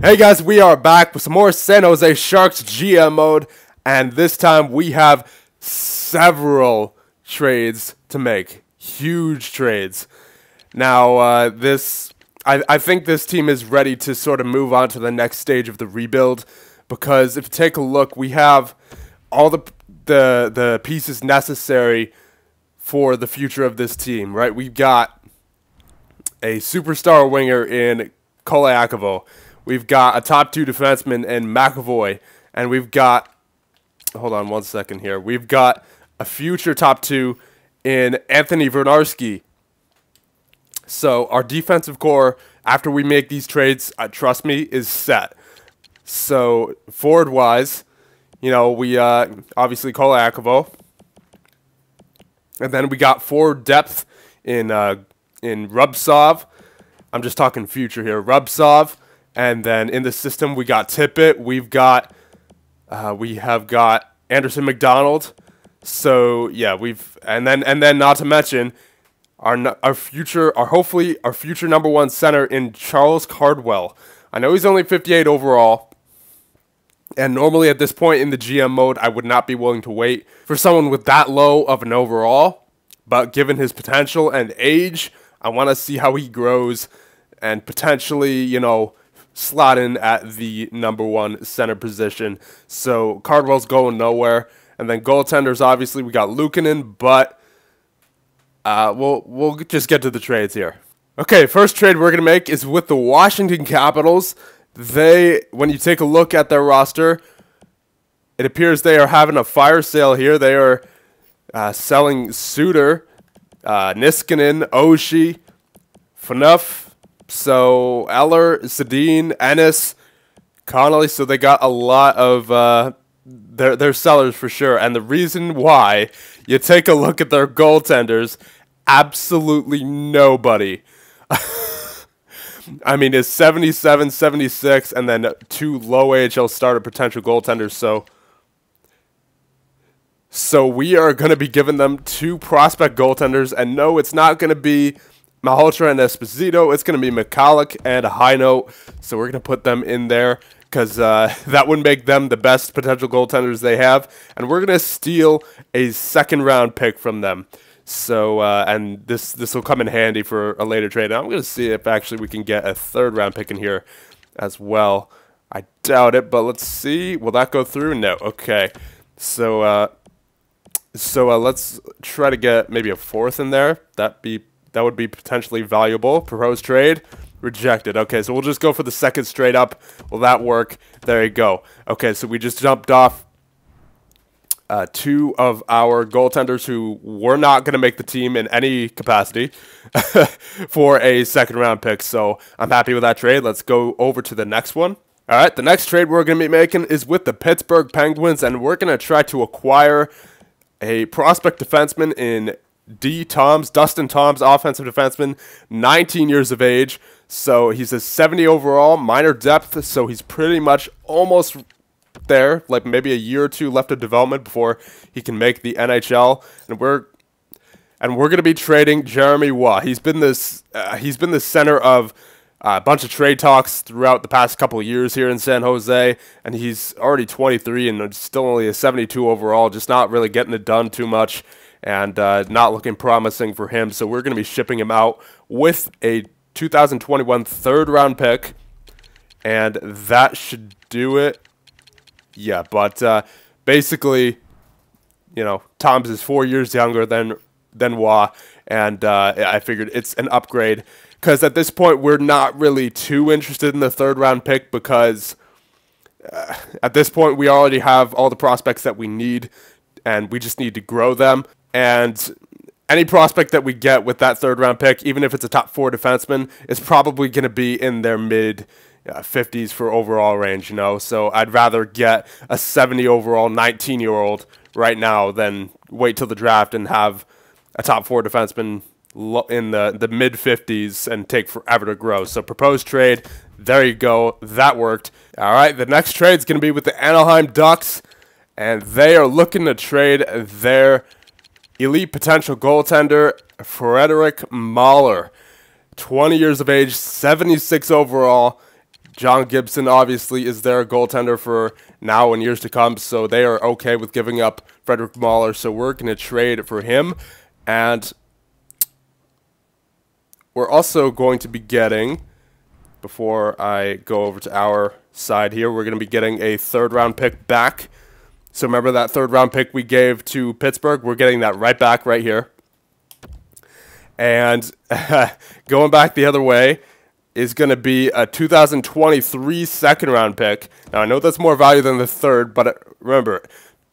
Hey guys, we are back with some more San Jose Sharks GM mode, and this time we have several trades to make. Huge trades. Now, I think this team is ready to sort of move on to the next stage of the rebuild, because if you take a look, we have all the pieces necessary for the future of this team, right? We've got a superstar winger in Kolyakovo. We've got a top 2 defenseman in McAvoy, and we've got, hold on one second here, we've got a future top 2 in Anthony Vernarski. So our defensive core, after we make these trades, trust me, is set. So forward-wise, you know, we obviously Kolyakovo, and then we got forward depth in Rubtsov. I'm just talking future here, Rubtsov. And then in the system, we got Tippett. We have got Anderson McDonald. So yeah, and then not to mention our future number 1 center in Charles Cardwell. I know he's only 58 overall, and normally at this point in the GM mode, I would not be willing to wait for someone with that low of an overall. But given his potential and age, I want to see how he grows and potentially, you know, slot in at the number 1 center position. So Cardwell's going nowhere. And then goaltenders, obviously, we got Luukkonen, but we'll just get to the trades here. Okay, first trade we're going to make is with the Washington Capitals. When you take a look at their roster, it appears they are having a fire sale here. They are selling Suter, Niskanen, Oshie, Phaneuf, so Eller, Sedin, Ennis, Connolly. So they got a lot of their sellers for sure. And the reason why, you take a look at their goaltenders, absolutely nobody. I mean, it's 77, 76, and then 2 low AHL starter potential goaltenders. So we are going to be giving them 2 prospect goaltenders. And no, it's not going to be Malhotra and Esposito. It's going to be McCulloch and a high note. So we're going to put them in there because that would make them the best potential goaltenders they have. And we're going to steal a 2nd-round pick from them. So, and this will come in handy for a later trade. And I'm going to see if actually we can get a 3rd-round pick in here as well. I doubt it, but let's see. Will that go through? No. Okay. So let's try to get maybe a 4th in there. That would be potentially valuable. Proposed trade. Rejected. Okay, so we'll just go for the 2nd straight up. Will that work? There you go. Okay, so we just jumped off 2 of our goaltenders who were not going to make the team in any capacity for a 2nd-round pick. So I'm happy with that trade. Let's go over to the next one. All right, the next trade we're going to be making is with the Pittsburgh Penguins, and we're going to try to acquire a prospect defenseman in Dustin Toms, offensive defenseman, 19 years of age. So he's a 70 overall, minor depth, so he's pretty much almost there, like maybe a year or 2 left of development before he can make the NHL. And we're going to be trading Jeremy Waugh. He's been the center of a bunch of trade talks throughout the past couple of years here in San Jose, and he's already 23 and still only a 72 overall, just not really getting it done too much. And not looking promising for him. So we're going to be shipping him out with a 2021 3rd-round pick. And that should do it. Yeah, but basically, you know, Tom's is 4 years younger than Waugh. And I figured it's an upgrade. Because at this point, we're not really too interested in the 3rd-round pick. Because at this point, we already have all the prospects that we need. And we just need to grow them. And any prospect that we get with that 3rd-round pick, even if it's a top 4 defenseman, is probably going to be in their mid 50s for overall range, you know. So I'd rather get a 70 overall 19-year-old right now than wait till the draft and have a top 4 defenseman in the mid 50s and take forever to grow. So proposed trade, there you go. That worked. All right, the next trade is going to be with the Anaheim Ducks, and they are looking to trade their elite potential goaltender, Frederick Mahler. 20 years of age, 76 overall. John Gibson obviously is their goaltender for now and years to come, so they are okay with giving up Frederick Mahler, so we're going to trade for him. And we're also going to be getting, before I go over to our side here, we're going to be getting a third-round pick back. So remember that third-round pick we gave to Pittsburgh? We're getting that right back right here. And going back the other way is going to be a 2023 second-round pick. Now, I know that's more value than the third, but remember,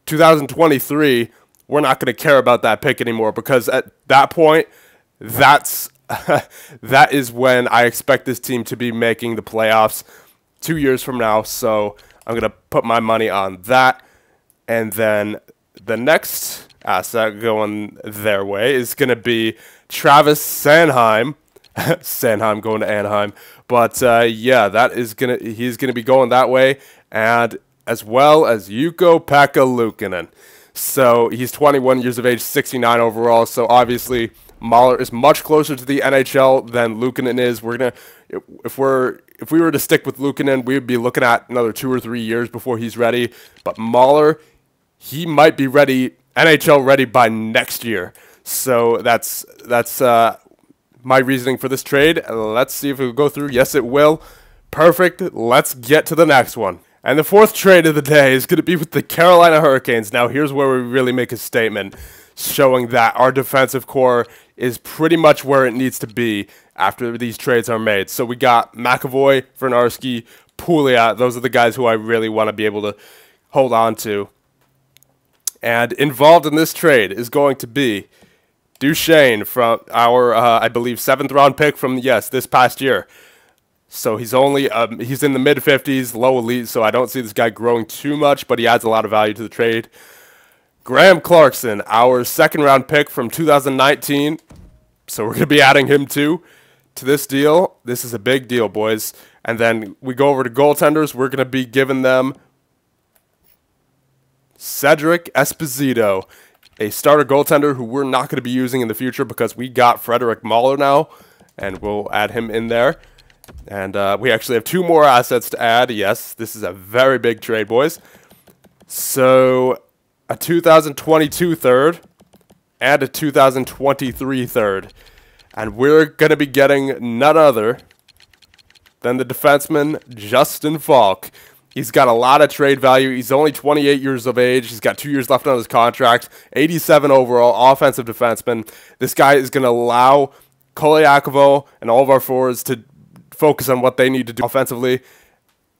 2023, we're not going to care about that pick anymore because at that point, that is when I expect this team to be making the playoffs 2 years from now. So I'm going to put my money on that. And then the next asset going their way is going to be Travis Sanheim. Sanheim going to Anaheim. But yeah, he's gonna be going that way, and as well as Ukko-Pekka Luukkonen. So he's 21 years of age, 69 overall. So obviously Mahler is much closer to the NHL than Luukkonen is. If we were to stick with Luukkonen, we'd be looking at another 2 or 3 years before he's ready. But Mahler, he might be ready, NHL ready by next year. So that's my reasoning for this trade. Let's see if it will go through. Yes, it will. Perfect. Let's get to the next one. And the fourth trade of the day is going to be with the Carolina Hurricanes. Now, here's where we really make a statement, showing that our defensive core is pretty much where it needs to be after these trades are made. So we got McAvoy, Vernarski, Pouliot. Those are the guys who I really want to be able to hold on to. And involved in this trade is going to be Duchesne from our, I believe, 7th-round pick from, this past year. So he's only, he's in the mid-50s, low elite, so I don't see this guy growing too much, but he adds a lot of value to the trade. Graham Clarkson, our 2nd-round pick from 2019. So we're going to be adding him, too, to this deal. This is a big deal, boys. And then we go over to goaltenders. We're going to be giving them Cedric Esposito, a starter goaltender who we're not going to be using in the future because we got Frederick Mahler now, and we'll add him in there. And we actually have 2 more assets to add. Yes, this is a very big trade, boys. So a 2022 third and a 2023 third. And we're going to be getting none other than the defenseman Justin Falk. He's got a lot of trade value. He's only 28 years of age. He's got 2 years left on his contract. 87 overall, offensive defenseman. This guy is going to allow Kolyakovo and all of our forwards to focus on what they need to do offensively.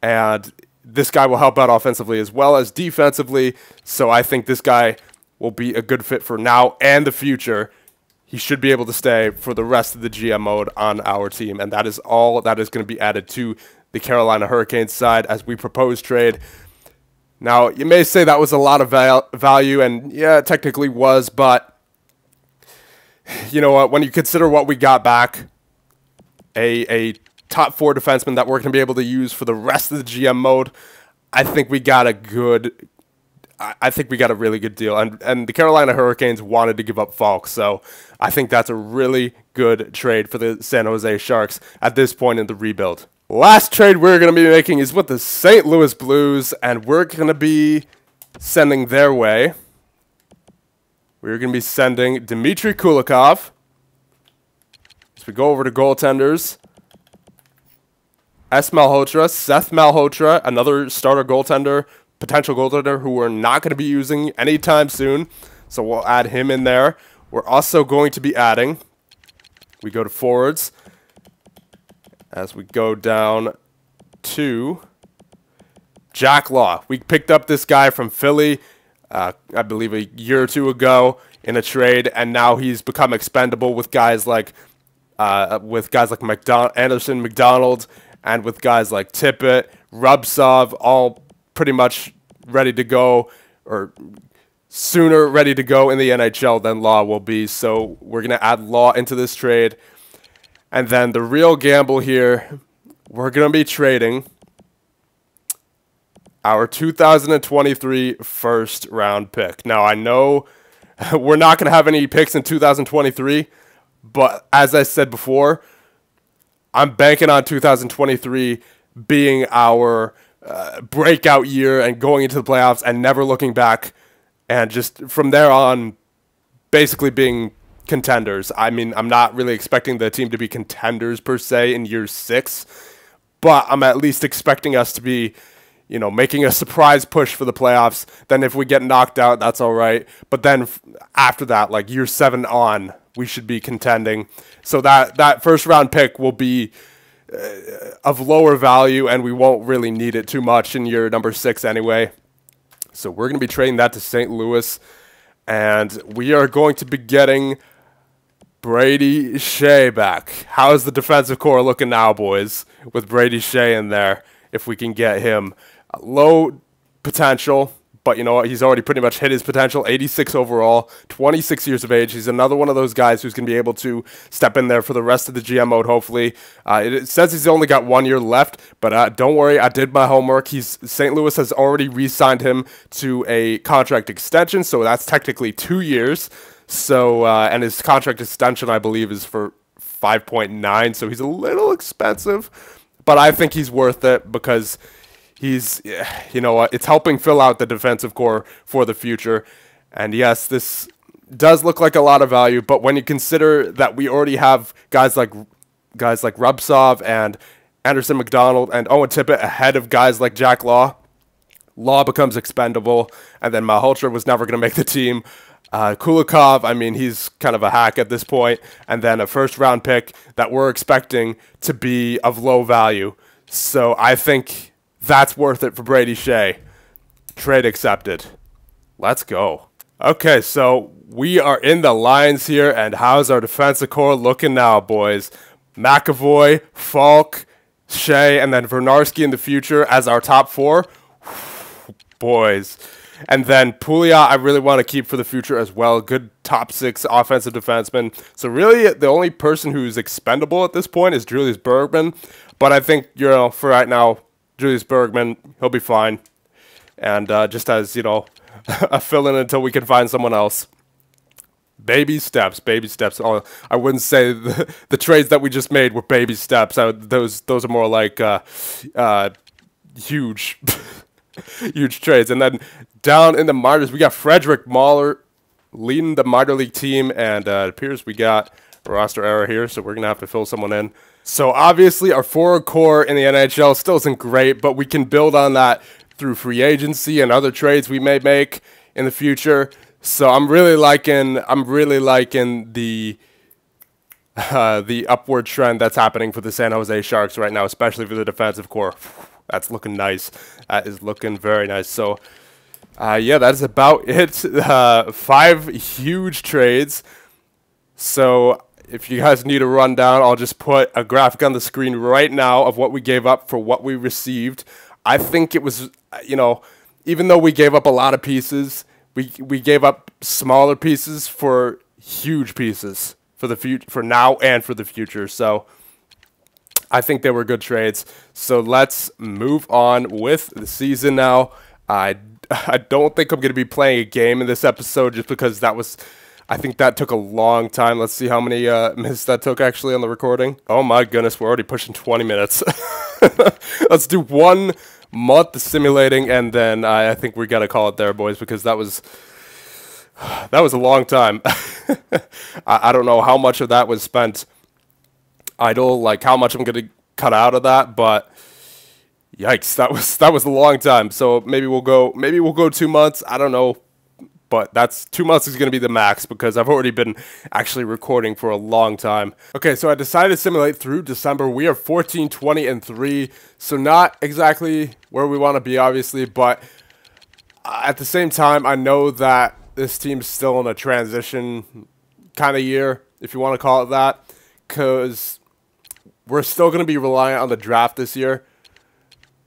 And this guy will help out offensively as well as defensively. So I think this guy will be a good fit for now and the future. He should be able to stay for the rest of the GM mode on our team. And that is all that is going to be added to the Carolina Hurricanes side as we propose trade. Now, you may say that was a lot of value, and yeah, it technically was, but you know what? When you consider what we got back, a top 4 defenseman that we're going to be able to use for the rest of the GM mode, I think we got a really good deal. And the Carolina Hurricanes wanted to give up Falk, so I think that's a really good trade for the San Jose Sharks at this point in the rebuild. Last trade we're going to be making is with the St. Louis Blues, and we're going to be sending their way. We're going to be sending Dmitry Kulikov. As we go over to goaltenders, Seth Malhotra, another starter goaltender, potential goaltender who we're not going to be using anytime soon. So we'll add him in there. We're also going to be adding, we go to forwards, as we go down to Jack Law. We picked up this guy from Philly, I believe a year or 2 ago in a trade, and now he's become expendable with guys like Anderson McDonald and with guys like Tippett, Rubtsov, all pretty much ready to go, or sooner ready to go in the NHL than Law will be. So we're going to add Law into this trade. And then the real gamble here, we're going to be trading our 2023 first-round pick. Now, I know we're not going to have any picks in 2023, but as I said before, I'm banking on 2023 being our breakout year and going into the playoffs and never looking back, and just from there on basically being contenders. I mean, I'm not really expecting the team to be contenders per se in year 6, but I'm at least expecting us to be, you know, making a surprise push for the playoffs. Then if we get knocked out, that's all right. But then after that, like year 7 on, we should be contending. So that first round pick will be of lower value, and we won't really need it too much in year number 6 anyway. So we're going to be trading that to St. Louis, and we are going to be getting Brady Skjei back. How's the defensive core looking now, boys, with Brady Skjei in there? If we can get him. Low potential, but you know what? He's already pretty much hit his potential. 86 overall, 26 years of age. He's another one of those guys who's going to be able to step in there for the rest of the GM mode, hopefully. It says he's only got 1 year left, but don't worry. I did my homework. St. Louis has already re-signed him to a contract extension, so that's technically 2 years. So, and his contract extension, I believe, is for 5.9, so he's a little expensive, but I think he's worth it because he's, you know what, it's helping fill out the defensive core for the future. And yes, this does look like a lot of value, but when you consider that we already have guys like Rubtsov and Anderson McDonald and Owen Tippett ahead of guys like Jack Law, Law becomes expendable, and then Malhotra was never going to make the team. Kulikov, I mean, he's kind of a hack at this point, and then a first-round pick that we're expecting to be of low value. So I think that's worth it for Brady Skjei. Trade accepted. Let's go. Okay, so we are in the lines here, and how's our defensive core looking now, boys? McAvoy, Falk, Skjei, and then Vernarski in the future as our top 4. Boys. And then Pouliot, I really want to keep for the future as well. Good top 6 offensive defenseman. So really, the only person who's expendable at this point is Julius Bergman. But I think, you know, for right now, Julius Bergman, he'll be fine. And just as, you know, a fill-in until we can find someone else. Baby steps, baby steps. Oh, I wouldn't say the trades that we just made were baby steps. Those are more like huge, huge trades. And then down in the minors, we got Frederick Mahler leading the minor league team, and it appears we got a roster error here, so we're going to have to fill someone in. So obviously our forward core in the NHL still isn't great, but we can build on that through free agency and other trades we may make in the future. So I'm really liking the upward trend that's happening for the San Jose Sharks right now, especially for the defensive core. That's looking nice. That is looking very nice. So yeah, that is about it. 5 huge trades. So if you guys need a rundown, I'll just put a graphic on the screen right now of what we gave up for what we received. I think it was, you know, even though we gave up a lot of pieces, we gave up smaller pieces for huge pieces for the future, for now and for the future. So I think they were good trades. So let's move on with the season now. I don't think I'm going to be playing a game in this episode just because I think that took a long time. Let's see how many minutes that took actually on the recording. Oh my goodness, we're already pushing 20 minutes. Let's do 1 month simulating, and then I think we got to call it there, boys, because that was a long time. I don't know how much of that was spent idle, like how much I'm going to cut out of that, but yikes, that was a long time. So maybe we'll go 2 months. I don't know, but that's 2 months is going to be the max because I've already been actually recording for a long time. Okay, so I decided to simulate through December. We are 14, 20, and 3, so not exactly where we want to be, obviously, but at the same time, I know that this team's still in a transition kind of year, if you want to call it that, because we're still going to be reliant on the draft this year,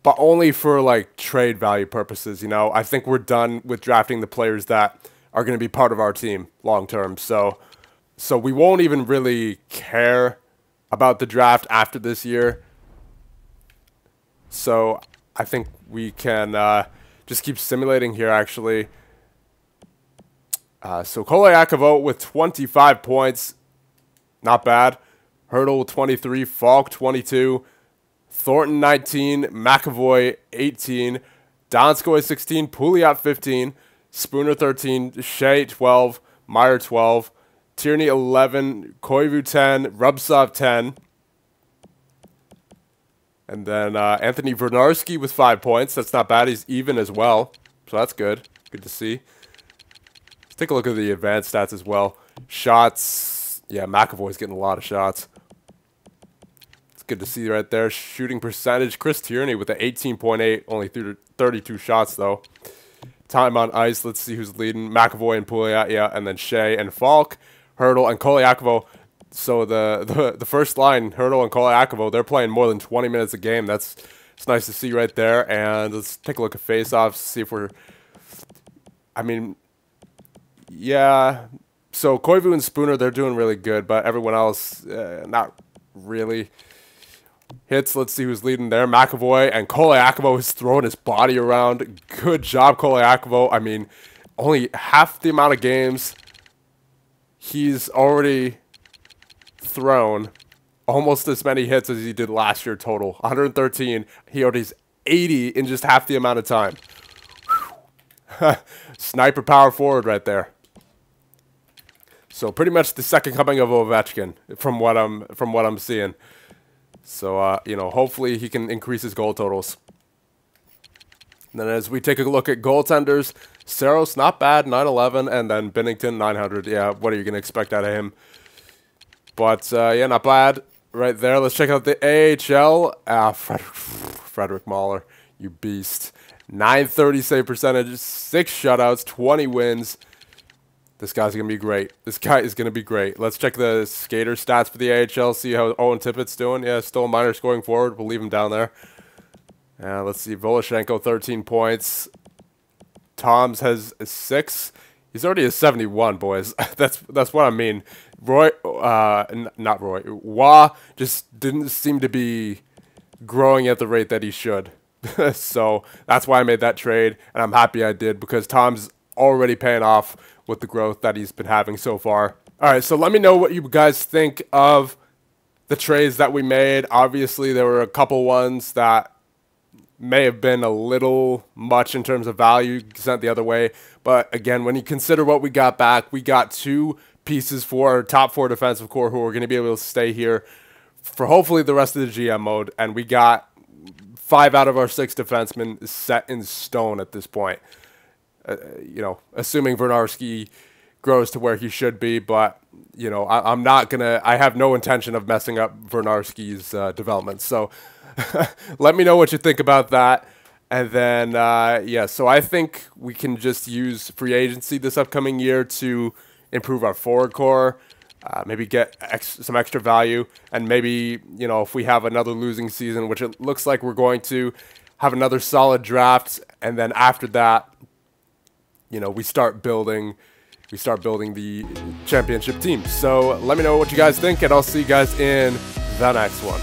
but only for like trade value purposes. You know, I think we're done with drafting the players that are going to be part of our team long term. So we won't even really care about the draft after this year. So I think we can just keep simulating here, actually. So Kolyakov with 25 points. Not bad. Hurdle 23. Falk 22. Thornton 19, McAvoy 18, Donskoy 16, Pouliot 15, Spooner 13, Shea 12, Meyer 12, Tierney 11, Koivu 10, Rubtsov 10. And then Anthony Vernarski with 5 points. That's not bad. He's even as well. So that's good. Good to see. Let's take a look at the advanced stats as well. Shots. Yeah, McAvoy's getting a lot of shots. It's good to see right there. Shooting percentage. Chris Tierney with an 18.8. Only 32 shots, though. Time on ice. Let's see who's leading. McAvoy and Pouliot. Yeah, and then Shea and Falk. Hurdle and Koliakovo. So the first line, Hurdle and Koliakovo, they're playing more than 20 minutes a game. It's nice to see right there. And let's take a look at face-offs, see if we're... I mean, yeah. So Koivu and Spooner, they're doing really good, but everyone else, not really. Hits, let's see who's leading there. McAvoy and Koliakovo is throwing his body around. Good job, Koliakovo. I mean, only half the amount of games he's already thrown almost as many hits as he did last year total. 113. He already has 80 in just half the amount of time. Sniper power forward right there. So pretty much the second coming of Ovechkin from what I'm seeing. So you know, hopefully he can increase his goal totals. And then as we take a look at goaltenders, Saros not bad, 911, and then Binnington 900. Yeah, what are you gonna expect out of him? But yeah, not bad right there. Let's check out the AHL. Frederick Mahler, you beast. 930 save percentage, 6 shutouts, 20 wins. This guy's going to be great. This guy is going to be great. Let's check the skater stats for the AHL, see how Owen Tippett's doing. Yeah, still a minor scoring forward. We'll leave him down there. Let's see. Voloshenko, 13 points. Toms has 6. He's already at 71, boys. That's what I mean. Roy, not Roy. Wah just didn't seem to be growing at the rate that he should. So that's why I made that trade, and I'm happy I did because Tom's already paying off with the growth that he's been having so far. All right, so let me know what you guys think of the trades that we made. Obviously, there were a couple ones that may have been a little much in terms of value sent the other way. But again, when you consider what we got back, we got 2 pieces for our top 4 defensive core who are going to be able to stay here for hopefully the rest of the GM mode. And we got 5 out of our 6 defensemen set in stone at this point. You know, assuming Vernarski grows to where he should be, but you know, I'm not gonna. I have no intention of messing up Vernarski's development. So, let me know what you think about that. And then, yeah. So I think we can just use free agency this upcoming year to improve our forward core. Maybe get some extra value, and maybe, you know, if we have another losing season, which it looks like we're going to, have another solid draft, and then after that, you know, we start building the championship team. So let me know what you guys think, and I'll see you guys in the next one.